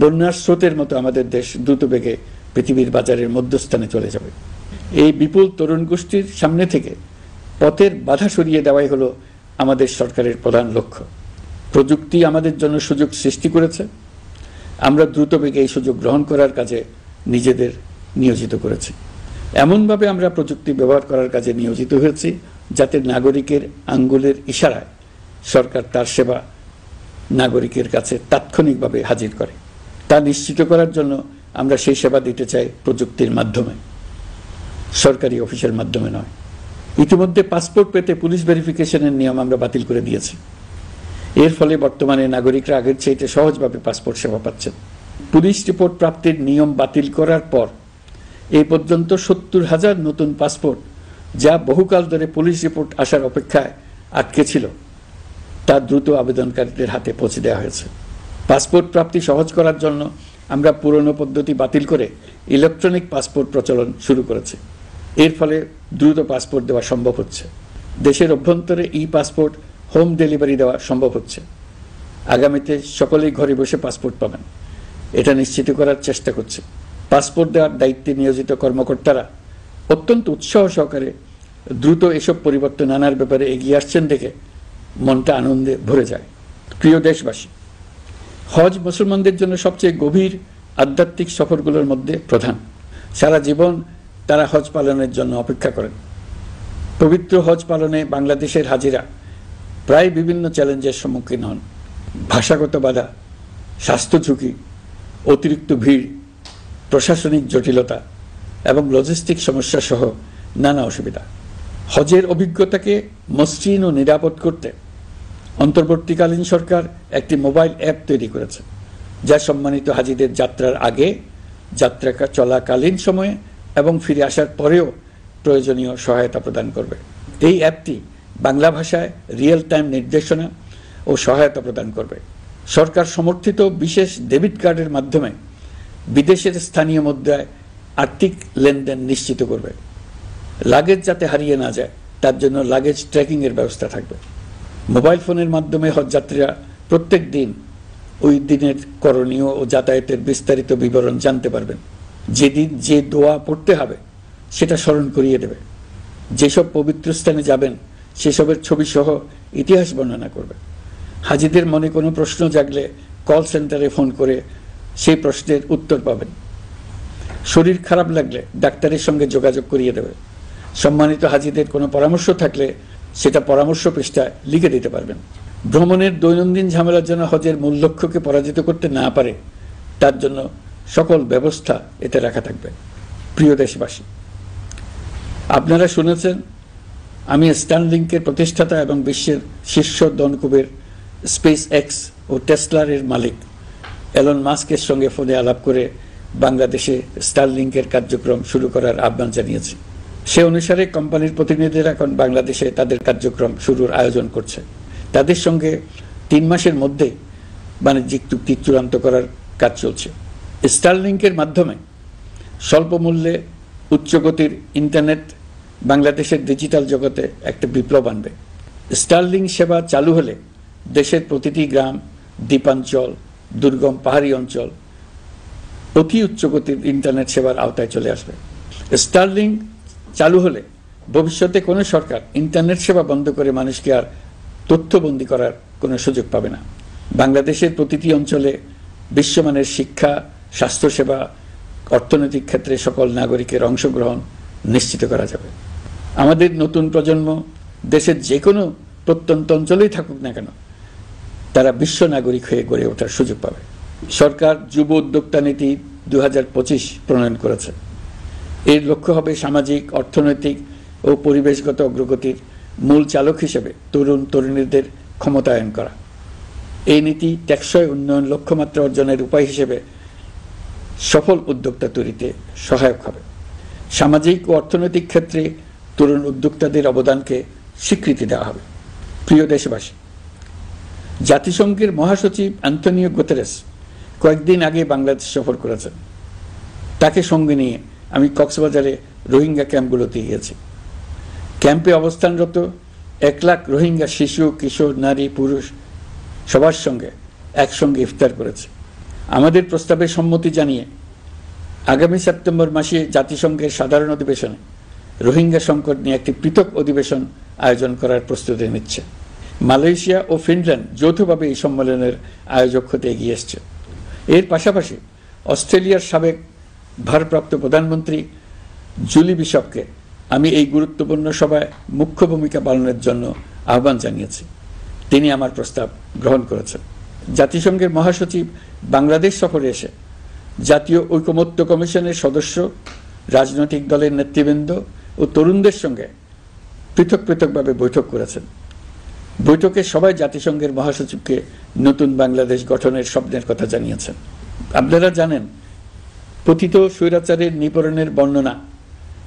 বন্যার স্রোতের মতো আমাদের দেশ দ্রুত বেগে পৃথিবীর বাজারের মধ্যস্থানে চলে যাবে। এই বিপুল তরুণ গোষ্ঠীর সামনে থেকে পথের বাধা সরিয়ে দেওয়াই হলো আমাদের সরকারের প্রধান লক্ষ্য। প্রযুক্তি আমাদের জন্য সুযোগ সৃষ্টি করেছে, আমরা দ্রুত বেগে এই সুযোগ গ্রহণ করার কাজে নিজেদের নিয়োজিত করেছি। এমনভাবে আমরা প্রযুক্তি ব্যবহার করার কাজে নিয়োজিত হয়েছি যাতে নাগরিকের আঙ্গুলের ইশারায় সরকার তার সেবা নাগরিকের কাছে তাৎক্ষণিকভাবে হাজির করে। তা নিশ্চিত করার জন্য আমরা সেই সেবা দিতে চাই প্রযুক্তির মাধ্যমে, সরকারি অফিসের মাধ্যমে নয়। ইতিমধ্যে পাসপোর্ট পেতে পুলিশ ভেরিফিকেশনের নিয়ম আমরা বাতিল করে দিয়েছি। এর ফলে বর্তমানে নাগরিকরা আগের চাইতে সহজভাবে পাসপোর্ট সেবা পাচ্ছেন। পুলিশ রিপোর্ট প্রাপ্তির নিয়ম বাতিল করার পর এই পর্যন্ত 70,000 নতুন পাসপোর্ট, যা বহুকাল ধরে পুলিশ রিপোর্ট আসার অপেক্ষায় আটকে ছিল, তা দ্রুত আবেদনকারীদের হাতে পৌঁছে দেওয়া হয়েছে। পাসপোর্ট প্রাপ্তি সহজ করার জন্য আমরা পুরনো পদ্ধতি বাতিল করে ইলেকট্রনিক পাসপোর্ট প্রচলন শুরু করেছি। এর ফলে দ্রুত পাসপোর্ট দেওয়া সম্ভব হচ্ছে। দেশের অভ্যন্তরে ই পাসপোর্ট হোম ডেলিভারি দেওয়া সম্ভব হচ্ছে। আগামীতে সকলেই ঘরে বসে পাসপোর্ট পাবেন, এটা নিশ্চিত করার চেষ্টা করছে। পাসপোর্ট দেওয়ার দায়িত্বে নিয়োজিত কর্মকর্তারা অত্যন্ত উৎসাহ সহকারে দ্রুত এসব পরিবর্তন আনার ব্যাপারে এগিয়ে আসছেন দেখে মনটা আনন্দে ভরে যায়। প্রিয় দেশবাসী, হজ মুসলমানদের জন্য সবচেয়ে গভীর আধ্যাত্মিক সফরগুলোর মধ্যে প্রধান। সারা জীবন তারা হজ পালনের জন্য অপেক্ষা করেন। পবিত্র হজ পালনে বাংলাদেশের হাজিরা প্রায় বিভিন্ন চ্যালেঞ্জের সম্মুখীন হন। ভাষাগত বাধা, স্বাস্থ্য ঝুঁকি, অতিরিক্ত ভিড়, প্রশাসনিক জটিলতা এবং লজিস্টিক সমস্যা সহ নানা অসুবিধা। হজের অভিজ্ঞতাকে মসৃণ ও নিরাপদ করতে অন্তর্বর্তীকালীন সরকার একটি মোবাইল অ্যাপ তৈরি করেছে, যা সম্মানিত হাজিদের যাত্রার আগে যাত্রা চলাকালীন সময়ে এবং ফিরে আসার পরেও প্রয়োজনীয় সহায়তা প্রদান করবে। এই অ্যাপটি বাংলা ভাষায় রিয়েল টাইম নির্দেশনা ও সহায়তা প্রদান করবে। সরকার সমর্থিত বিশেষ ডেবিট কার্ডের মাধ্যমে বিদেশের স্থানীয় মুদ্রায় আর্থিক লেনদেন নিশ্চিত করবে। লাগেজ যাতে হারিয়ে না যায় তার জন্য লাগেজ ট্র্যাকিংয়ের ব্যবস্থা থাকবে। মোবাইল ফোনের মাধ্যমে হজযাত্রীরা প্রত্যেক দিন ওই দিনের করণীয় ও যাতায়াতের বিস্তারিত বিবরণ জানতে পারবেন। যেদিন যে দোয়া পড়তে হবে সেটা স্মরণ করিয়ে দেবে। যেসব পবিত্র স্থানে যাবেন সেসবের ছবি সহ ইতিহাস বর্ণনা করবে। হাজিদের মনে কোনো প্রশ্ন জাগলে কল সেন্টারে ফোন করে সেই প্রশ্নের উত্তর পাবেন। শরীর খারাপ লাগলে ডাক্তারের সঙ্গে যোগাযোগ করিয়ে দেবে। সম্মানিত হাজিদের কোনো পরামর্শ থাকলে সেটা পরামর্শ পৃষ্ঠায় লিখে দিতে পারবেন। ভ্রমণের দৈনন্দিন ঝামেলার জন্য হজের মূল লক্ষ্যকে পরাজিত করতে না পারে তার জন্য সকল ব্যবস্থা এতে রাখা থাকবে। প্রিয় দেশবাসী, আপনারা শুনেছেন আমি স্টারলিংকের প্রতিষ্ঠাতা এবং বিশ্বের শীর্ষ ধনকুবের স্পেস এক্স ও টেসলার এর মালিক এলন মাস্কের সঙ্গে ফোনে আলাপ করে বাংলাদেশে স্টারলিংকের কার্যক্রম শুরু করার আহ্বান জানিয়েছি। সে অনুসারে কোম্পানির প্রতিনিধিরা এখন বাংলাদেশে তাদের কার্যক্রম শুরুর আয়োজন করছে। তাদের সঙ্গে 3 মাসের মধ্যে বাণিজ্যিক চুক্তি চূড়ান্ত করার কাজ চলছে। স্টারলিংকের মাধ্যমে স্বল্প মূল্যে উচ্চগতির ইন্টারনেট বাংলাদেশের ডিজিটাল জগতে একটা বিপ্লব আনবে। স্টারলিং সেবা চালু হলে দেশের প্রতিটি গ্রাম, দ্বীপাঞ্চল, দুর্গম পাহাড়ি অঞ্চল অতি উচ্চগতির ইন্টারনেট সেবার আওতায় চলে আসবে। স্টারলিং চালু হলে ভবিষ্যতে কোনো সরকার ইন্টারনেট সেবা বন্ধ করে মানুষকে আর তথ্যবন্দী করার কোনো সুযোগ পাবে না। বাংলাদেশের প্রতিটি অঞ্চলে বিশ্বমানের শিক্ষা, স্বাস্থ্যসেবা, অর্থনৈতিক ক্ষেত্রে সকল নাগরিকের অংশগ্রহণ নিশ্চিত করা যাবে। আমাদের নতুন প্রজন্ম দেশের যে কোনো প্রত্যন্ত অঞ্চলেই থাকুক না কেন তারা বিশ্ব নাগরিক হয়ে গড়ে ওঠার সুযোগ পাবে। সরকার যুব উদ্যোক্তা নীতি 2025 প্রণয়ন করেছে। এর লক্ষ্য হবে সামাজিক, অর্থনৈতিক ও পরিবেশগত অগ্রগতির মূল চালক হিসেবে তরুণ তরুণীদের ক্ষমতায়ন করা। এই নীতি টেকসই উন্নয়ন লক্ষ্যমাত্রা অর্জনের উপায় হিসেবে সফল উদ্যোক্তা তৈরিতে সহায়ক হবে। সামাজিক ও অর্থনৈতিক ক্ষেত্রে তরুণ উদ্যোক্তাদের অবদানকে স্বীকৃতি দেওয়া হবে। প্রিয় দেশবাসী, জাতিসংঘের মহাসচিব অ্যান্টনিও গুতেরেস কয়েকদিন আগে বাংলাদেশ সফর করেছেন। তাকে সঙ্গে নিয়ে আমি কক্সবাজারে রোহিঙ্গা ক্যাম্পগুলোতে গিয়েছি। ক্যাম্পে অবস্থানরত 1 লাখ রোহিঙ্গা শিশু, কিশোর, নারী, পুরুষ সবার সঙ্গে একসঙ্গে ইফতার করেছে। আমাদের প্রস্তাবে সম্মতি জানিয়ে আগামী সেপ্টেম্বর মাসে জাতিসংঘের সাধারণ অধিবেশনে রোহিঙ্গা সংকট নিয়ে একটি পৃথক অধিবেশন আয়োজন করার প্রস্তুতি নিচ্ছে। মালয়েশিয়া ও ফিনল্যান্ড যৌথভাবে এই সম্মেলনের আয়োজক হতে এগিয়ে এসছে। এর পাশাপাশি অস্ট্রেলিয়ার সাবেক ভারপ্রাপ্ত প্রধানমন্ত্রী জুলি বিশপকে আমি এই গুরুত্বপূর্ণ সভায় মুখ্য ভূমিকা পালনের জন্য আহ্বান জানিয়েছি। তিনি আমার প্রস্তাব গ্রহণ করেছেন। জাতিসংঘের মহাসচিব বাংলাদেশ সফরে এসে জাতীয় ঐকমত্য কমিশনের সদস্য, রাজনৈতিক দলের নেতৃবৃন্দ ও তরুণদের সঙ্গে পৃথক পৃথকভাবে বৈঠক করেছেন। বৈঠকে সবাই জাতিসংঘের মহাসচিবকে নতুন বাংলাদেশ গঠনের স্বপ্নের কথা জানিয়েছেন। আপনারা জানেন, পতিত স্বৈরাচারের নিপীড়নের বর্ণনা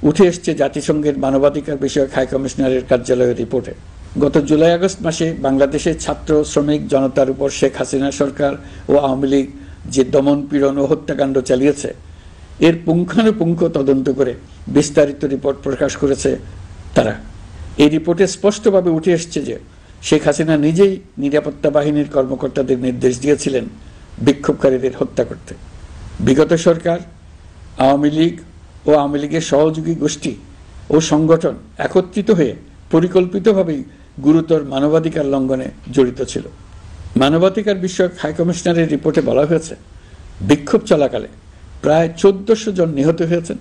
উঠে এসছে জাতিসংঘের মানবাধিকার বিষয়ক হাই কমিশনারের কার্যালয়ের রিপোর্টে। গত জুলাই-আগস্ট মাসে বাংলাদেশের ছাত্র, শ্রমিক জনতার উপর শেখ হাসিনা সরকার ও আওয়ামী লীগ যে দমন, পীড়ন ও হত্যাকাণ্ড চালিয়েছে এর পুঙ্খানুপুঙ্খ তদন্ত করে বিস্তারিত রিপোর্ট প্রকাশ করেছে তারা। এই রিপোর্টে স্পষ্টভাবে উঠে এসছে যে শেখ হাসিনা নিজেই নিরাপত্তা বাহিনীর কর্মকর্তাদের নির্দেশ দিয়েছিলেন বিক্ষোভকারীদের হত্যা করতে। বিগত সরকার, আওয়ামী লীগ ও আওয়ামী লীগের সহযোগী গোষ্ঠী ও সংগঠন একত্রিত হয়ে পরিকল্পিতভাবেই গুরুতর মানবাধিকার লঙ্ঘনে জড়িত ছিল। মানবাধিকার বিষয়ক হাই কমিশনারের রিপোর্টে বলা হয়েছে বিক্ষোভ চলাকালে প্রায় 1400 জন নিহত হয়েছেন,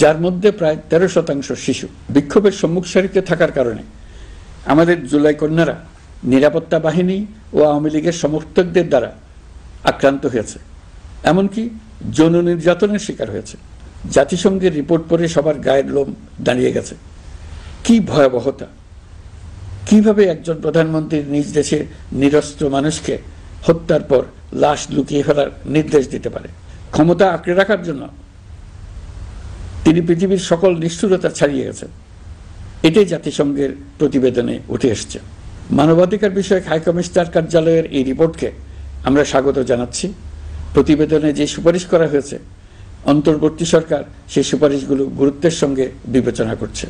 যার মধ্যে প্রায় 13% শিশু। বিক্ষোভের সম্মুখ সারিতে থাকার কারণে আমাদের জুলাই কন্যারা নিরাপত্তা বাহিনী ও আওয়ামী লীগের সমর্থকদের দ্বারা আক্রান্ত হয়েছে, এমনকি যৌন নির্যাতনের শিকার হয়েছে। জাতিসংঘের রিপোর্ট পড়ে সবার গায়ের লোম দাঁড়িয়ে গেছে। কি ভয়াবহতা! কিভাবে একজন প্রধানমন্ত্রী নিজ দেশের নিরস্ত্র মানুষকে হত্যার পর লাশ লুকিয়ে ফেলার নির্দেশ দিতে পারে? ক্ষমতা আঁকড়ে রাখার জন্য তিনি পৃথিবীর সকল নিষ্ঠুরতা ছাড়িয়ে গেছেন। এটাই জাতিসংঘের প্রতিবেদনে উঠে এসছে। মানবাধিকার বিষয়ক হাইকমিশনার কার্যালয়ের এই রিপোর্টকে আমরা স্বাগত জানাচ্ছি। প্রতিবেদনে যে সুপারিশ করা হয়েছে, অন্তর্বর্তী সরকার সেই সুপারিশগুলো গুরুত্বের সঙ্গে বিবেচনা করছে।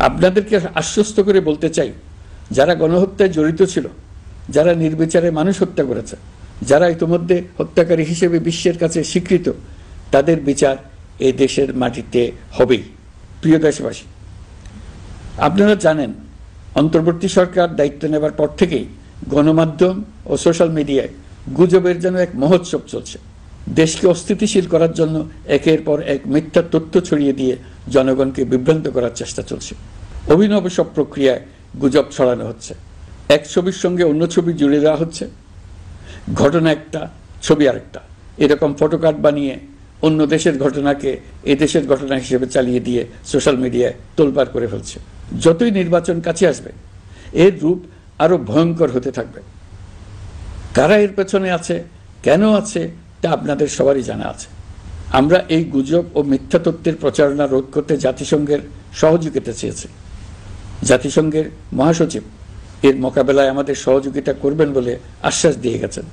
আপনাদেরকে আশ্বস্ত করে বলতে চাই, যারা গণহত্যায় জড়িত ছিল, যারা নির্বিচারে মানুষ হত্যা করেছে, যারা ইতিমধ্যে হত্যাকারী হিসেবে বিশ্বের কাছে স্বীকৃত, তাদের বিচার এই দেশের মাটিতে হবেই। প্রিয় দেশবাসী, আপনারা জানেন অন্তর্বর্তী সরকার দায়িত্ব নেবার পর থেকেই গণমাধ্যম ও সোশ্যাল মিডিয়ায় গুজবের যেন এক মহোৎসব চলছে। দেশকে অস্থিতিশীল করার জন্য একের পর এক মিথ্যা তথ্য ছড়িয়ে দিয়ে জনগণকে বিভ্রান্ত করার চেষ্টা চলছে। অভিনব সব প্রক্রিয়ায় গুজব ছড়ানো হচ্ছে। এক ছবির সঙ্গে অন্য ছবি জুড়ে দেওয়া হচ্ছে, ঘটনা একটা, ছবি আরেকটা। এরকম ফটোকার্ড বানিয়ে অন্য দেশের ঘটনাকে এ দেশের ঘটনা হিসেবে চালিয়ে দিয়ে সোশ্যাল মিডিয়ায় তোলপাড় করে ফেলছে। যতই নির্বাচন কাছে আসবে, এর রূপ আরো ভয়ঙ্কর হতে থাকবে। কারা এর পেছনে আছে, কেন আছে, তা আপনাদের সবারই জানা আছে। আমরা এই গুজব ও মিথ্যা তথ্যের প্রচারণা রোধ করতে জাতিসংঘের সহযোগিতা চেয়েছি। জাতিসংঘের মহাসচিব এর মোকাবেলায় আমাদের সহযোগিতা করবেন বলে আশ্বাস দিয়ে গেছেন।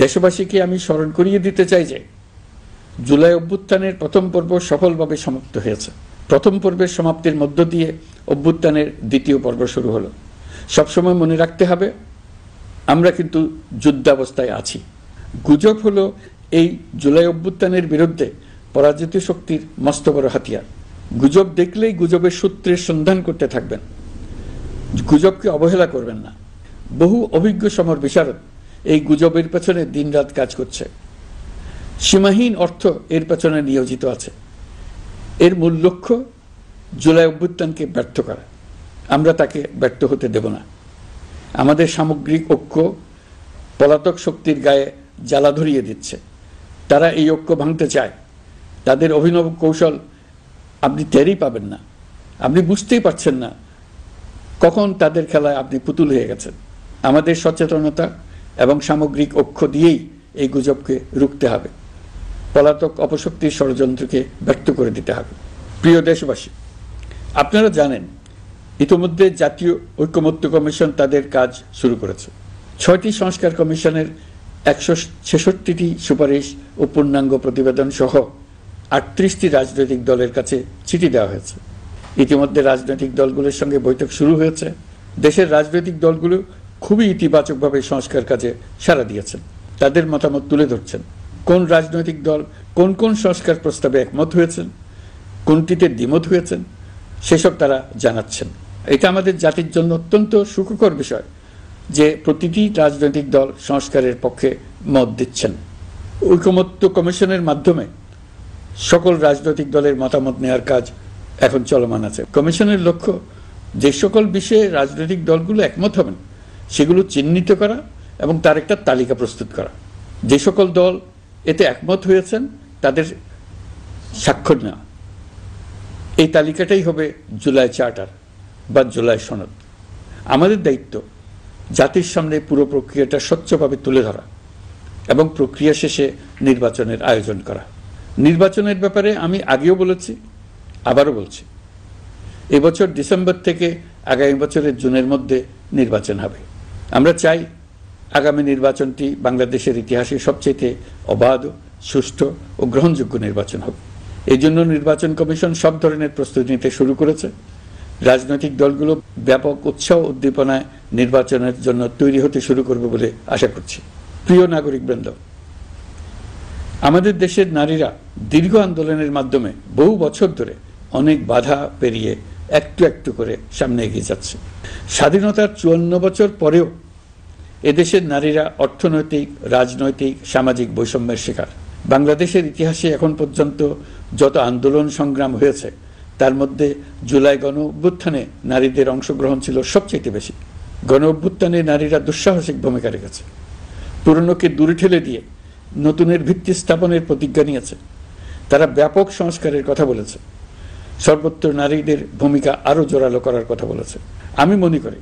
দেশবাসীকে আমি স্মরণ করিয়ে দিতে চাই যে জুলাই অভ্যুত্থানের প্রথম পর্ব সফলভাবে সমাপ্ত হয়েছে। প্রথম পর্বের সমাপ্তির মধ্য দিয়ে অভ্যুত্থানের দ্বিতীয় পর্ব শুরু হলো। সবসময় মনে রাখতে হবে, আমরা কিন্তু যুদ্ধাবস্থায় আছি। গুজব হলো এই জুলাই অভ্যুত্থানের বিরুদ্ধে পরাজিত শক্তির মস্ত বড় হাতিয়ার। গুজব দেখলেই গুজবের সূত্রের সন্ধান করতে থাকবেন, গুজবকে অবহেলা করবেন না। বহু অভিজ্ঞ সমর বিশারদ এই গুজবের পেছনে দিনরাত কাজ করছে। সীমাহীন অর্থ এর পেছনে নিয়োজিত আছে। এর মূল লক্ষ্য জুলাই অভ্যুত্থানকে ব্যর্থ করা। আমরা তাকে ব্যর্থ হতে দেব না। আমাদের সামগ্রিক ঐক্য পলাতক শক্তির গায়ে জ্বালা ধরিয়ে দিচ্ছে। তারা এই ঐক্য ভাঙতে চায়। তাদের অভিনব কৌশল আপনি টেরই পাবেন না, আপনি বুঝতেই পারছেন না কখন তাদের খেলায় আপনি পুতুল হয়ে গেছেন। আমাদের সচেতনতা এবং সামগ্রিক ঐক্য দিয়েই এই গুজবকে রুখতে হবে, পলাতক অপশক্তির ষড়যন্ত্রকে ব্যর্থ করে দিতে হবে। প্রিয় দেশবাসী, আপনারা জানেন ইতিমধ্যে জাতীয় ঐকমত্য কমিশন তাদের কাজ শুরু করেছে। ৬টি সংস্কার কমিশনের ১৬৬টি সুপারিশ ও পূর্ণাঙ্গ প্রতিবেদন সহ ৩৮টি রাজনৈতিক দলের কাছে চিঠি দেওয়া হয়েছে। ইতিমধ্যে রাজনৈতিক দলগুলোর সঙ্গে বৈঠক শুরু হয়েছে। দেশের রাজনৈতিক দলগুলো খুবই ইতিবাচকভাবে সংস্কার কাজে সাড়া দিয়েছেন, তাদের মতামত তুলে ধরছেন। কোন রাজনৈতিক দল কোন কোন সংস্কার প্রস্তাবে একমত হয়েছেন, কোনটিতে দ্বিমত হয়েছেন, সেসব তারা জানাচ্ছেন। এটা আমাদের জাতির জন্য অত্যন্ত সুখকর বিষয় যে প্রতিটি রাজনৈতিক দল সংস্কারের পক্ষে মত দিচ্ছেন। ঐকমত্য কমিশনের মাধ্যমে সকল রাজনৈতিক দলের মতামত নেওয়ার কাজ এখন চলমান আছে। কমিশনের লক্ষ্য যে সকল বিষয়ে রাজনৈতিক দলগুলো একমত হবেন সেগুলো চিহ্নিত করা এবং তার একটা তালিকা প্রস্তুত করা। যে সকল দল এতে একমত হয়েছেন তাদের স্বাক্ষর নেওয়া। এই তালিকাটাই হবে জুলাই চার্টার বা জুলাই সনদ। আমাদের দায়িত্ব জাতির সামনে পুরো প্রক্রিয়াটা স্বচ্ছভাবে তুলে ধরা এবং প্রক্রিয়া শেষে নির্বাচনের আয়োজন করা। নির্বাচনের ব্যাপারে আমি আগেও বলেছি, আবারও বলছি, এবছর ডিসেম্বর থেকে আগামী বছরের জুনের মধ্যে নির্বাচন হবে। আমরা চাই আগামী নির্বাচনটি বাংলাদেশের ইতিহাসে সবচেয়ে অবাধ, সুষ্ঠু ও গ্রহণযোগ্য নির্বাচন হবে। এই জন্য নির্বাচন কমিশন সব ধরনের প্রস্তুতি নিতে শুরু করেছে। রাজনৈতিক দলগুলো ব্যাপক উৎসাহ উদ্দীপনায় নির্বাচনের জন্য তৈরি হতে শুরু করবে বলে আশা করছি। প্রিয় নাগরিকবৃন্দ, আমাদের দেশের নারীরা দীর্ঘ আন্দোলনের মাধ্যমে বহু বছর ধরে অনেক বাধা পেরিয়ে একটু একটু করে সামনে এগিয়ে যাচ্ছে। স্বাধীনতার ৫৪ বছর পরেও এদেশের নারীরা অর্থনৈতিক, রাজনৈতিক, সামাজিক বৈষম্যের শিকার। বাংলাদেশের ইতিহাসে এখন পর্যন্ত যত আন্দোলন সংগ্রাম হয়েছে তার মধ্যে জুলাই গণ অভ্যুত্থানে নারীদের অংশগ্রহণ ছিল সবচেয়ে বেশি। গণ অভ্যুত্থানে নারীরা দুঃসাহসিক ভূমিকা রেখেছে। পুরনোকে দূরে ঠেলে দিয়ে নতুনের ভিত্তি স্থাপনের প্রতিজ্ঞা নিয়েছে। তারা ব্যাপক সংস্কারের কথা বলেছে। সর্বত্র নারীদের ভূমিকা আরো জোরালো করার কথা বলেছে। আমি মনে করি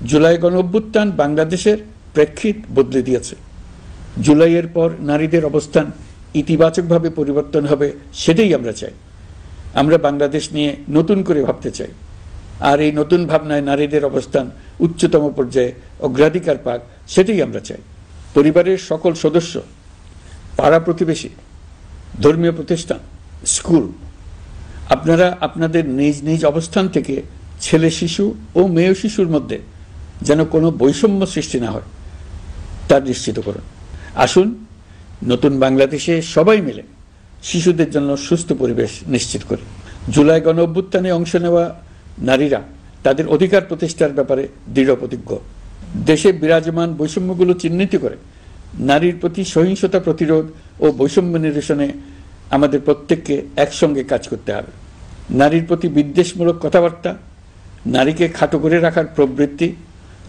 জুলাই গণ অভ্যুত্থান বাংলাদেশের প্রেক্ষিত বদলে দিয়েছে। জুলাইয়ের পর নারীদের অবস্থান ইতিবাচকভাবে পরিবর্তন হবে সেটাই আমরা চাই। আমরা বাংলাদেশ নিয়ে নতুন করে ভাবতে চাই, আর এই নতুন ভাবনায় নারীদের অবস্থান উচ্চতম পর্যায়ে অগ্রাধিকার পাক সেটাই আমরা চাই। পরিবারের সকল সদস্য, পাড়া প্রতিবেশী, ধর্মীয় প্রতিষ্ঠান, স্কুল, আপনারা আপনাদের নিজ নিজ অবস্থান থেকে ছেলে শিশু ও মেয়ে শিশুর মধ্যে যেন কোনো বৈষম্য সৃষ্টি না হয় তা নিশ্চিত করুন। আসুন নতুন বাংলাদেশে সবাই মিলে শিশুদের জন্য সুস্থ পরিবেশ নিশ্চিত করি। জুলাই গণ অভ্যুত্থানে অংশ নেওয়া নারীরা তাদের অধিকার প্রতিষ্ঠার ব্যাপারে দৃঢ় প্রতিজ্ঞ। দেশে বিরাজমান বৈষম্যগুলো চিহ্নিত করে নারীর প্রতি সহিংসতা প্রতিরোধ ও বৈষম্য নিরসনে আমাদের প্রত্যেককে একসঙ্গে কাজ করতে হবে। নারীর প্রতি বিদ্বেষমূলক কথাবার্তা, নারীকে খাটো করে রাখার প্রবৃত্তি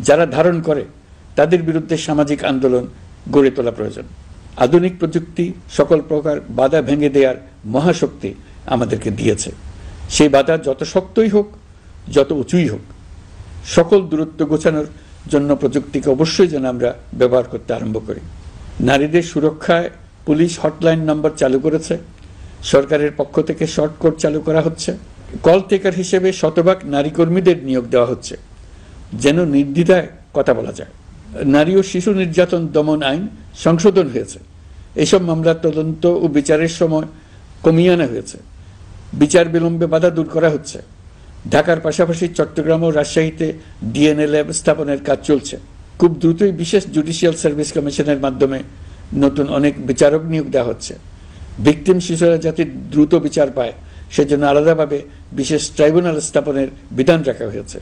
যারা ধারণ করে তাদের বিরুদ্ধে সামাজিক আন্দোলন গড়ে তোলা প্রয়োজন। আধুনিক প্রযুক্তি সকল প্রকার বাধা ভেঙে দেওয়ার মহাশক্তি আমাদেরকে দিয়েছে। সেই বাধা যত শক্তই হোক, যত উঁচুই হোক, সকল দূরত্ব গোছানোর জন্য প্রযুক্তিকে অবশ্যই যেন আমরা ব্যবহার করতে আরম্ভ করি। নারীদের সুরক্ষায় পুলিশ হটলাইন নম্বর চালু করেছে, সরকারের পক্ষ থেকে শর্টকট চালু করা হচ্ছে, কল টেকার হিসেবে শতভাগ নারী কর্মীদের নিয়োগ দেওয়া হচ্ছে যেন নির্দ্বিধায় কথা বলা যায়। নারী ও শিশু নির্যাতন দমন আইন সংশোধন হয়েছে, এসব মামলার তদন্ত ও বিচারের সময় কমিয়ে আনা হয়েছে, বিচার বিলম্বে বাধা দূর করা হচ্ছে। ঢাকার পাশাপাশি চট্টগ্রাম ও রাজশাহীতে ডিএনএ ল্যাব স্থাপনের কাজ চলছে। খুব দ্রুতই বিশেষ জুডিশিয়াল সার্ভিস কমিশনের মাধ্যমে নতুন অনেক বিচারক নিয়োগ দেওয়া হচ্ছে। ভিকটিম শিশুরা যাতে দ্রুত বিচার পায় সেজন্য আলাদাভাবে বিশেষ ট্রাইব্যুনাল স্থাপনের বিধান রাখা হয়েছে।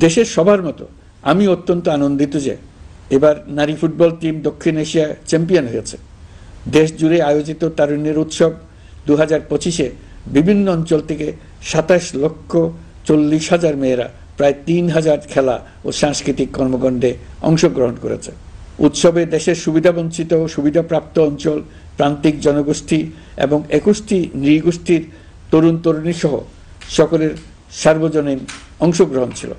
দেশের সবার মতো আমি অত্যন্ত আনন্দিত যে এবার নারী ফুটবল টিম দক্ষিণ এশিয়া চ্যাম্পিয়ন হয়েছে। দেশ জুড়ে আয়োজিত তারুণ্যের উৎসব 2025-এ বিভিন্ন অঞ্চল থেকে 27,40,000 মেয়েরা প্রায় 3,000 খেলা ও সাংস্কৃতিক কর্মকাণ্ডে অংশগ্রহণ করেছে। উৎসবে দেশের সুবিধাবঞ্চিত ও সুবিধাপ্রাপ্ত অঞ্চল, প্রান্তিক জনগোষ্ঠী এবং 21টি নৃগোষ্ঠীর তরুণ তরুণী সহ সকলের সার্বজনীন অংশগ্রহণ ছিল।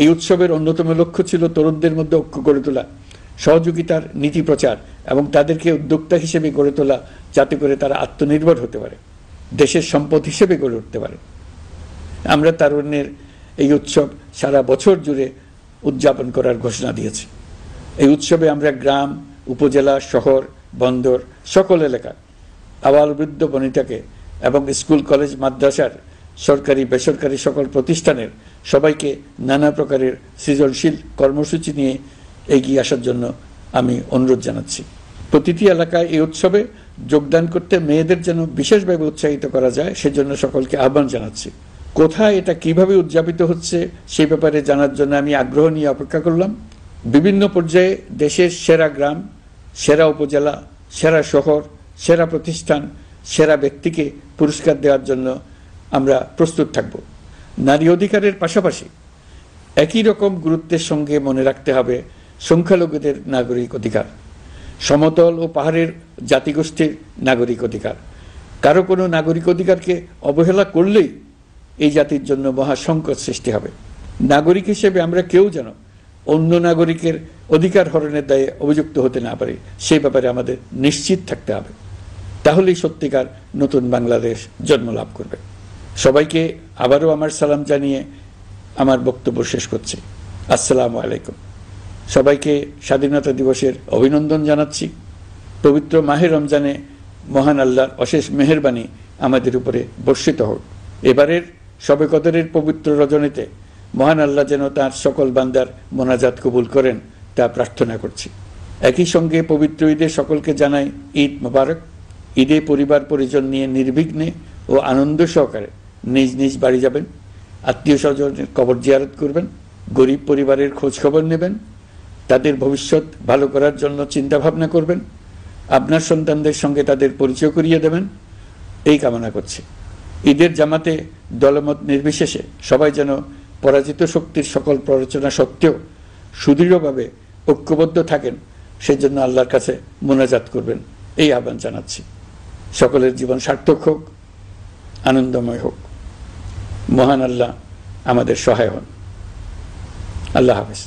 এই উৎসবের অন্যতম লক্ষ্য ছিল তরুণদের মধ্যে ঐক্য গড়ে তোলা, সহযোগিতার নীতি প্রচার এবং তাদেরকে উদ্যোক্তা হিসেবে গড়ে তোলা যাতে করে তারা আত্মনির্ভর হতে পারে, দেশের সম্পদ হিসেবে গড়ে উঠতে পারে। আমরা তারুণ্যের এই উৎসব সারা বছর জুড়ে উদযাপন করার ঘোষণা দিয়েছি। এই উৎসবে আমরা গ্রাম, উপজেলা, শহর, বন্দর সকল এলাকা, আবাল বৃদ্ধ বনিতাকে এবং স্কুল কলেজ মাদ্রাসার সরকারি বেসরকারি সকল প্রতিষ্ঠানের সবাইকে নানা প্রকারের সৃজনশীল কর্মসূচি নিয়ে এগিয়ে আসার জন্য আমি অনুরোধ জানাচ্ছি। প্রতিটি এলাকায় এই উৎসবে যোগদান করতে মেয়েদের যেন বিশেষভাবে উৎসাহিত করা যায় সেজন্য সকলকে আহ্বান জানাচ্ছি। কোথায় এটা কিভাবে উদযাপিত হচ্ছে সেই ব্যাপারে জানার জন্য আমি আগ্রহ নিয়ে অপেক্ষা করলাম। বিভিন্ন পর্যায়ে দেশের সেরা গ্রাম, সেরা উপজেলা, সেরা শহর, সেরা প্রতিষ্ঠান, সেরা ব্যক্তিকে পুরস্কার দেওয়ার জন্য আমরা প্রস্তুত থাকব। নারী অধিকারের পাশাপাশি একই রকম গুরুত্বের সঙ্গে মনে রাখতে হবে সংখ্যালঘুদের নাগরিক অধিকার, সমতল ও পাহাড়ের জাতিগোষ্ঠীর নাগরিক অধিকার। কারো কোনো নাগরিক অধিকারকে অবহেলা করলেই এই জাতির জন্য মহা সংকট সৃষ্টি হবে। নাগরিক হিসেবে আমরা কেউ যেন অন্য নাগরিকের অধিকার হরণের দায়ে অভিযুক্ত হতে না পারি সেই ব্যাপারে আমাদের নিশ্চিত থাকতে হবে। তাহলেই সত্যিকার নতুন বাংলাদেশ জন্ম লাভ করবে। সবাইকে আবারও আমার সালাম জানিয়ে আমার বক্তব্য শেষ করছি। আসসালামু আলাইকুম। সবাইকে স্বাধীনতা দিবসের অভিনন্দন জানাচ্ছি। পবিত্র মাহে রমজানে মহান আল্লাহর অশেষ মেহেরবানি আমাদের উপরে বর্ষিত হোক। এবারের শবে কদরের পবিত্র রজনীতে মহান আল্লাহ যেন তাঁর সকল বান্দার মোনাজাত কবুল করেন তা প্রার্থনা করছি। একই সঙ্গে পবিত্র ঈদে সকলকে জানাই ঈদ মোবারক। ঈদে পরিবার পরিজন নিয়ে নির্বিঘ্নে ও আনন্দ সহকারে নিজ নিজ বাড়ি যাবেন, আত্মীয় স্বজনের কবর জিয়ারত করবেন, গরিব পরিবারের খোঁজ খবর নেবেন, তাদের ভবিষ্যৎ ভালো করার জন্য চিন্তা ভাবনা করবেন, আপনার সন্তানদের সঙ্গে তাদের পরিচয় করিয়ে দেবেন, এই কামনা করছি। ঈদের জামাতে দলমত নির্বিশেষে সবাই যেন পরাজিত শক্তির সকল প্ররোচনা সত্ত্বেও সুদৃঢ়ভাবে ঐক্যবদ্ধ থাকেন সেজন্য আল্লাহর কাছে মোনাজাত করবেন এই আহ্বান জানাচ্ছি। সকলের জীবন সার্থক হোক, আনন্দময় হোক। মহান আল্লাহ আমাদের সহায় হন। আল্লাহ হাফেজ।